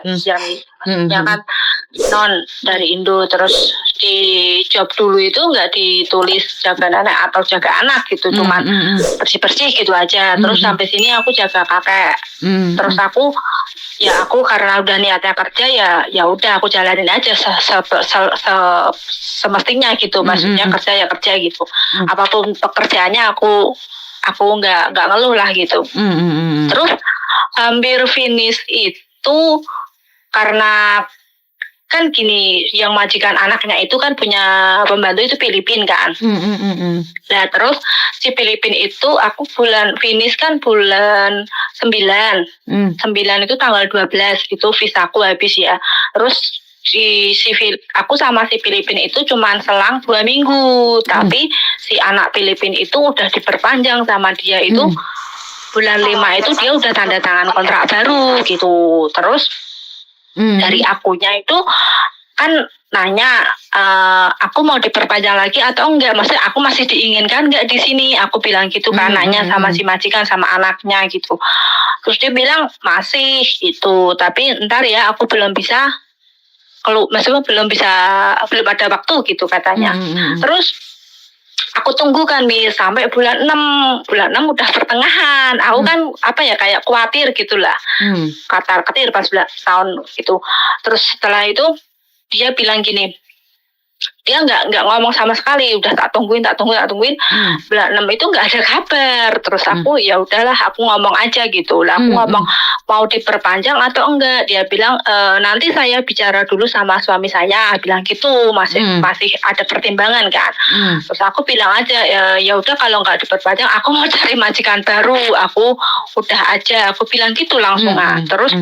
yang maksudnya kan non dari Indo, terus di job dulu itu nggak ditulis jaga nenek atau jaga anak gitu, cuman bersih-bersih gitu aja. Terus sampai sini aku jaga kakek. Terus aku karena udah niatnya kerja, ya udah aku jalanin aja semestinya gitu. Maksudnya kerja ya kerja gitu. Apapun pekerjaannya aku nggak ngeluh lah gitu. Terus hampir finish itu karena kan gini, yang majikan anaknya itu kan punya pembantu itu Filipin kan. Nah terus si Filipin itu aku finish kan bulan 9 itu tanggal 12 itu visaku habis ya. Terus aku sama si Filipin itu cuman selang 2 minggu, tapi si anak Filipin itu udah diperpanjang sama dia itu bulan 5 itu dia udah tanda tangan kontrak baru gitu. Terus dari akunya itu kan nanya, aku mau diperpanjang lagi atau enggak, maksudnya aku masih diinginkan enggak di sini, aku bilang gitu kan, nanya sama si majikan sama anaknya gitu. Terus dia bilang masih gitu, tapi ntar ya aku belum bisa, maksudnya belum ada waktu gitu katanya. Terus aku tunggu kan sampai bulan 6 udah pertengahan. Aku kan kayak khawatir gitulah. Ketir pas tahun gitu. Terus setelah itu dia bilang gini, dia nggak ngomong sama sekali, udah tak tungguin. Bulan 6 itu nggak ada kabar. Terus aku ya udahlah, aku ngomong aja gitu lah. Aku ngomong mau diperpanjang atau enggak. Dia bilang nanti saya bicara dulu sama suami saya, bilang gitu, masih ada pertimbangan kan. Terus aku bilang aja ya udah, kalau nggak diperpanjang aku mau cari majikan baru, aku udah aja, aku bilang gitu langsung. Terus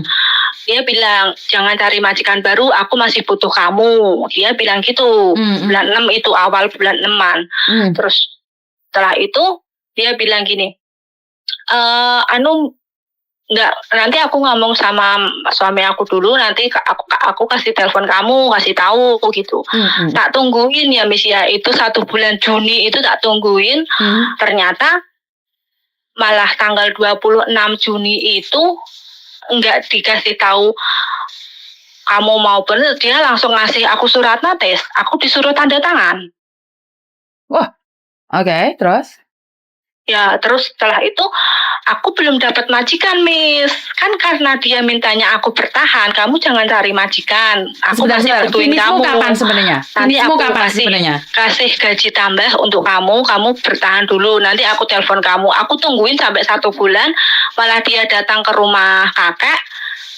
dia bilang jangan cari majikan baru, aku masih butuh kamu. Dia bilang gitu. Bulan 6 itu, awal bulan 6-an. Terus setelah itu dia bilang gini, enggak, nanti aku ngomong sama suami aku dulu, nanti aku kasih telepon kamu, kasih tahu aku gitu. Tak tungguin ya Miss ya, itu 1 bulan Juni itu tak tungguin. Ternyata malah tanggal 26 Juni itu enggak dikasih tahu kamu mau bener, dia langsung ngasih aku surat notis, aku disuruh tanda tangan. Wah, oke, terus? Ya, terus setelah itu aku belum dapat majikan, Miss. Kan karena dia mintanya aku bertahan, kamu jangan cari majikan. Aku masih butuhin kamu. Kapan sebenarnya? Nanti aku kasih gaji tambah untuk kamu bertahan dulu. Nanti aku telepon kamu. Aku tungguin sampai 1 bulan, malah dia datang ke rumah kakek.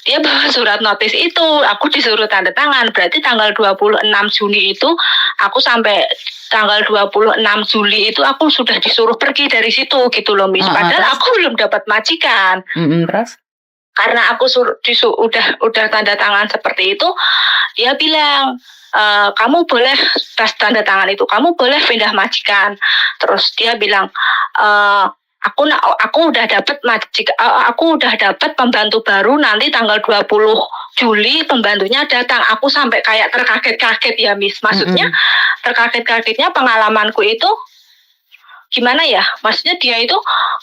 Dia bawa surat notis itu, aku disuruh tanda tangan. Berarti tanggal 26 Juni itu, aku sampai tanggal 26 Juli itu aku sudah disuruh pergi dari situ gitu loh, Miss. Padahal aku belum dapat majikan. Terus? Karena aku udah tanda tangan seperti itu, dia bilang, kamu boleh pas tanda tangan itu, kamu boleh pindah majikan. Terus dia bilang, aku udah dapat pembantu baru, nanti tanggal 20 Juli pembantunya datang. Aku sampai kayak terkaget-kaget ya, Miss. Maksudnya terkaget-kagetnya pengalamanku itu gimana ya? Maksudnya dia itu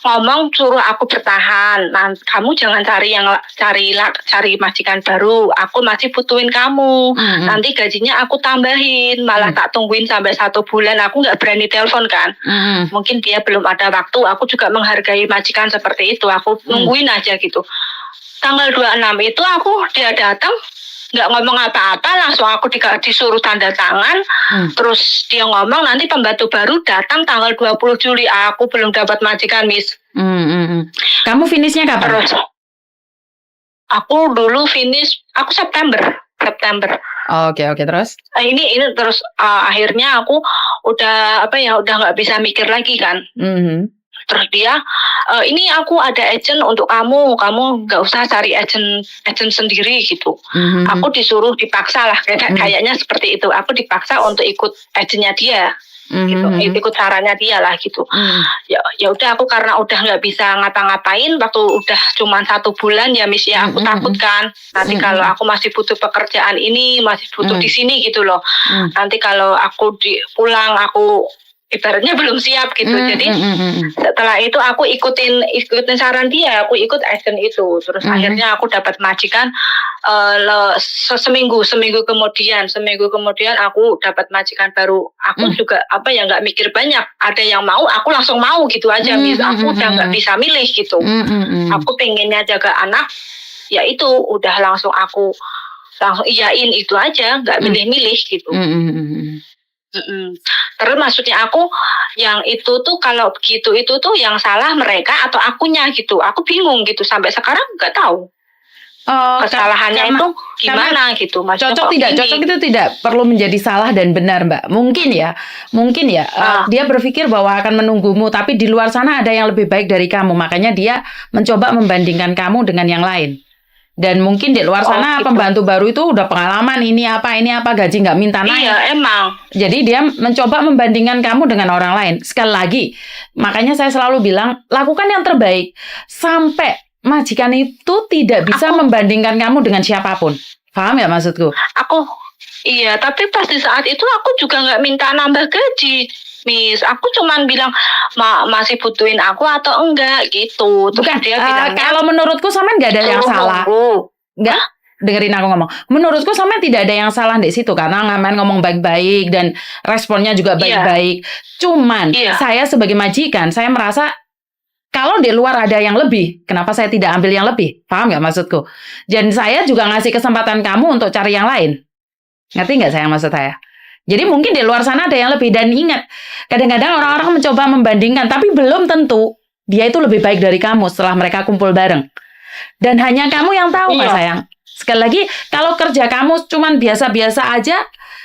ngomong suruh aku bertahan. Nah, kamu jangan cari majikan baru. Aku masih butuhin kamu. Nanti gajinya aku tambahin. Malah tak tungguin sampai 1 bulan. Aku nggak berani telepon kan. Mungkin dia belum ada waktu. Aku juga menghargai majikan seperti itu. Aku nungguin aja gitu. Tanggal 26 itu dia datang. Nggak ngomong apa-apa, langsung aku disuruh tanda tangan. Terus dia ngomong nanti pembantu baru datang tanggal 20 Juli. Aku belum dapat majikan, Miss. Kamu finishnya kapan? Terus aku dulu aku September. Oke, terus? Ini terus akhirnya aku udah nggak bisa mikir lagi kan. Terus dia, ini aku ada agent untuk kamu nggak usah cari agent sendiri gitu. Aku dipaksa lah, kayaknya seperti itu. Aku dipaksa untuk ikut agentnya dia, gitu, ikut sarannya dia lah gitu. Ya udah, aku karena udah nggak bisa ngapa-ngapain, waktu udah cuma 1 bulan ya, Miss ya, aku takut kan. Nanti kalau aku masih butuh pekerjaan ini, masih butuh di sini gitu loh. Nanti kalau aku pulang, aku ibaratnya belum siap gitu. Jadi setelah itu aku ikutin saran dia, aku ikut action itu. Terus akhirnya aku dapat majikan seminggu kemudian aku dapat majikan baru. Aku juga nggak mikir banyak. Ada yang mau, aku langsung mau gitu aja. Aku udah nggak bisa milih gitu. Aku pengennya jaga anak, ya itu udah langsung iyain itu aja, nggak milih-milih gitu. Terus maksudnya aku yang itu tuh kalau begitu itu tuh yang salah mereka atau akunya gitu. Aku bingung gitu sampai sekarang nggak tahu. Kesalahannya itu gimana gitu. Maksudnya cocok itu tidak perlu menjadi salah dan benar, Mbak. Mungkin ya dia berpikir bahwa akan menunggumu, tapi di luar sana ada yang lebih baik dari kamu. Makanya dia mencoba membandingkan kamu dengan yang lain. Dan mungkin di luar sana gitu. Pembantu baru itu udah pengalaman ini apa gaji nggak minta naik. Iya emang. Jadi dia mencoba membandingkan kamu dengan orang lain. Sekali lagi, makanya saya selalu bilang lakukan yang terbaik sampai majikan itu tidak bisa membandingkan kamu dengan siapapun. Paham ya maksudku? Iya, tapi pas di saat itu aku juga nggak minta nambah gaji. Miss, aku cuman bilang masih butuhin aku atau enggak gitu. Bukan, dia bilangnya, kalau menurutku sampean nggak ada yang salah. Enggak, dengerin aku ngomong. Menurutku sampean tidak ada yang salah di situ karena ngamen ngomong baik-baik dan responnya juga baik-baik. Cuman saya sebagai majikan, saya merasa kalau di luar ada yang lebih, kenapa saya tidak ambil yang lebih? Paham nggak maksudku? Dan saya juga ngasih kesempatan kamu untuk cari yang lain. Ngerti nggak saya maksud saya? Jadi mungkin di luar sana ada yang lebih. Dan ingat, kadang-kadang orang-orang mencoba membandingkan, tapi belum tentu dia itu lebih baik dari kamu setelah mereka kumpul bareng. Dan hanya kamu yang tahu, Pak sayang. Sekali lagi, kalau kerja kamu cuman biasa-biasa aja,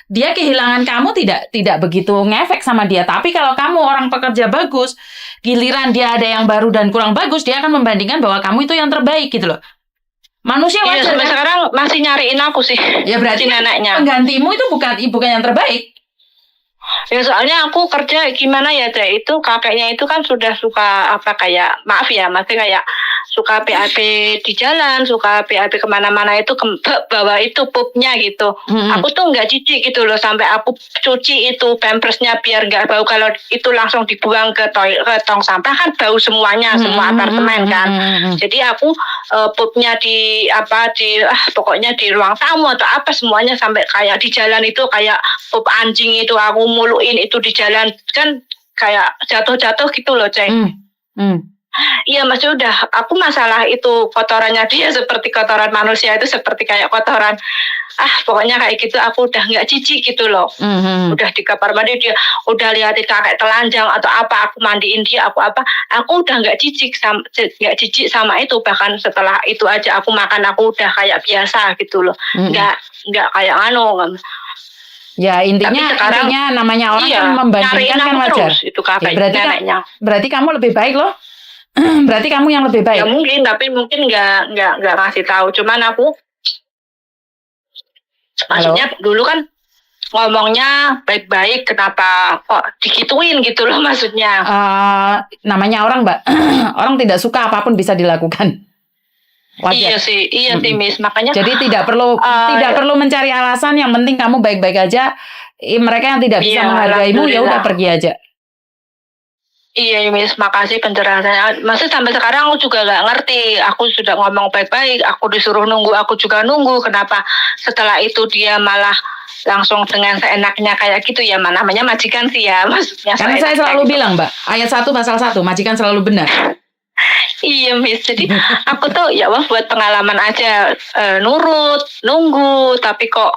dia kehilangan kamu tidak begitu ngefek sama dia. Tapi kalau kamu orang pekerja bagus, giliran dia ada yang baru dan kurang bagus, dia akan membandingkan bahwa kamu itu yang terbaik gitu loh. Manusia wajar sampai sekarang masih nyariin aku sih. Ya berarti neneknya. Penggantimu itu bukan yang terbaik. Ya soalnya aku kerja gimana ya Teh, itu kakeknya itu kan sudah suka maaf ya, masih kayak suka PAP di jalan, suka PAP kemana-mana itu bawa itu pupnya gitu. Aku tuh nggak jijik gitu loh sampai aku cuci itu pampersnya biar nggak bau. Kalau itu langsung dibuang ke tong sampah kan bau semuanya, semua apartemen kan. Jadi aku pupnya pokoknya di ruang tamu atau apa semuanya sampai kayak di jalan itu kayak pup anjing itu aku muluin itu di jalan kan kayak jatuh-jatuh gitu loh Ceng. Iya Mas, udah aku masalah itu kotorannya dia seperti kotoran manusia itu seperti kayak kotoran pokoknya kayak gitu aku udah nggak jijik gitu loh. Udah di kamar mandi dia udah liatin kakek telanjang atau apa aku mandiin dia aku udah nggak jijik sama itu. Bahkan setelah itu aja aku makan aku udah kayak biasa gitu loh. Nggak kayak ya intinya namanya orang kan membandingkan kan wajar. Itu kakek neneknya. Berarti kamu lebih baik loh. Berarti kamu yang lebih baik. Ya mungkin, tapi mungkin nggak ngasih tahu. Cuman aku, maksudnya dulu kan ngomongnya baik-baik, kenapa kok digituin gitu loh maksudnya. Namanya orang Mbak, orang tidak suka apapun bisa dilakukan. Wajar. Iya sih Miss. Makanya. Jadi tidak perlu mencari alasan. Yang penting kamu baik-baik aja. Mereka yang tidak bisa menghargaimu ya udah pergi aja. Iya Miss, makasih penjelasannya. Masih sampai sekarang aku juga nggak ngerti. Aku sudah ngomong baik-baik, aku disuruh nunggu, aku juga nunggu. Kenapa setelah itu dia malah langsung dengan seenaknya kayak gitu ya? Namanya majikan sih ya, maksudnya. Karena saya selalu bilang Mbak, ayat 1 pasal 1, majikan selalu benar. Iya Miss, jadi aku tuh ya buat pengalaman aja nurut, nunggu, tapi kok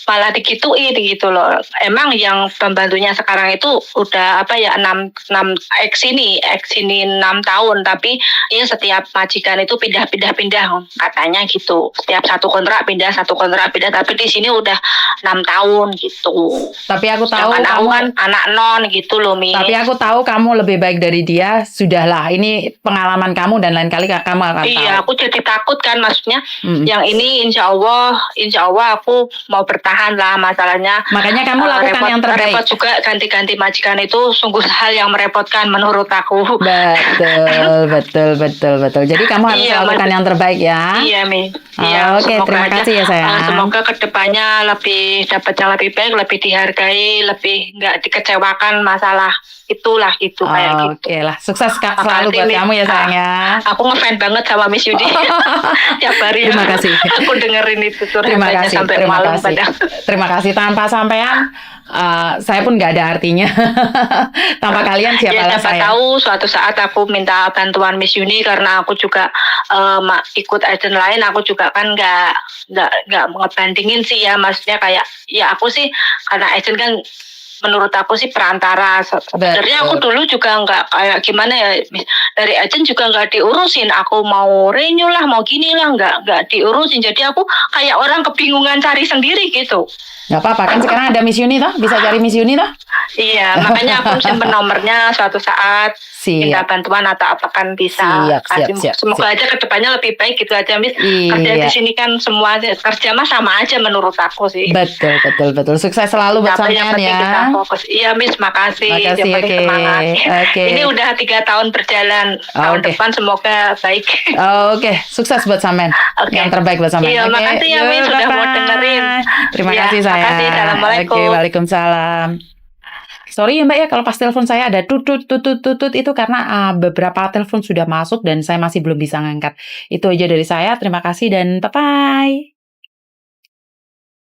malah digituin gitu loh. Emang yang pembantunya sekarang itu udah 6 X ini 6 tahun, tapi ya setiap majikan itu pindah katanya gitu. Setiap satu kontrak pindah, tapi di sini udah 6 tahun gitu. Tapi aku tahu kamu kan anak non gitu loh Miss. Tapi aku tahu kamu lebih baik dari dia. Sudahlah, ini pengalaman kamu dan lain kali kamu akan tahu. Iya, aku jadi takut kan maksudnya. Yang ini insya Allah aku mau bertahan lah masalahnya. Makanya kamu lakukan yang terbaik. Repot juga ganti-ganti majikan itu sungguh hal yang merepotkan menurut aku. Betul. Jadi kamu harus lakukan yang terbaik ya. Iya, Mi. Oke, terima kasih ya sayang. Semoga kedepannya lebih dapat yang lebih baik, lebih dihargai, lebih nggak dikecewakan masalah itulah gitu kayak gitu. Oke lah, sukses Kak selalu buat kamu ya sayang ya. Aku ngefans banget sama Miss Yudi. Tiap hari. Terima kasih. Aku dengerin itu Terima kasih. sampai malam padahal. Terima kasih, tanpa sampean saya pun nggak ada artinya. Tanpa kalian siapa siapa saya. Tahu suatu saat aku minta bantuan Miss Yuni karena aku juga ikut agent lain, aku juga kan nggak ngebandingin sih ya, maksudnya kayak ya aku sih karena agent kan menurut aku sih perantara. Sebenarnya aku dulu juga nggak kayak gimana ya, dari agent juga nggak diurusin, aku mau renew lah mau gini lah nggak diurusin, jadi aku kayak orang kebingungan cari sendiri gitu. Nggak apa-apa kan sekarang ada Miss Yuni toh, bisa cari Miss Yuni toh. Iya, makanya aku simpen nomornya, suatu saat minta bantuan atau apa kan bisa. Siap. Semoga aja kedepannya lebih baik gitu aja, Miss. Kerja di sini kan semua kerja mah sama aja menurut aku sih. Betul. Sukses selalu buat sampean ya. Fokus. Iya, Miss, makasih. Oke. Ini udah 3 tahun berjalan. Tahun depan semoga baik. Oke, sukses buat sampean. Yang terbaik buat sampean. Iya, makasih ya, Miss, sudah mau dengerin. Terima kasih saya. Makasih. Assalamualaikum. Oke, waalaikumsalam. Sorry ya Mbak ya kalau pas telepon saya ada tutut itu karena beberapa telepon sudah masuk dan saya masih belum bisa ngangkat. Itu aja dari saya. Terima kasih dan bye-bye.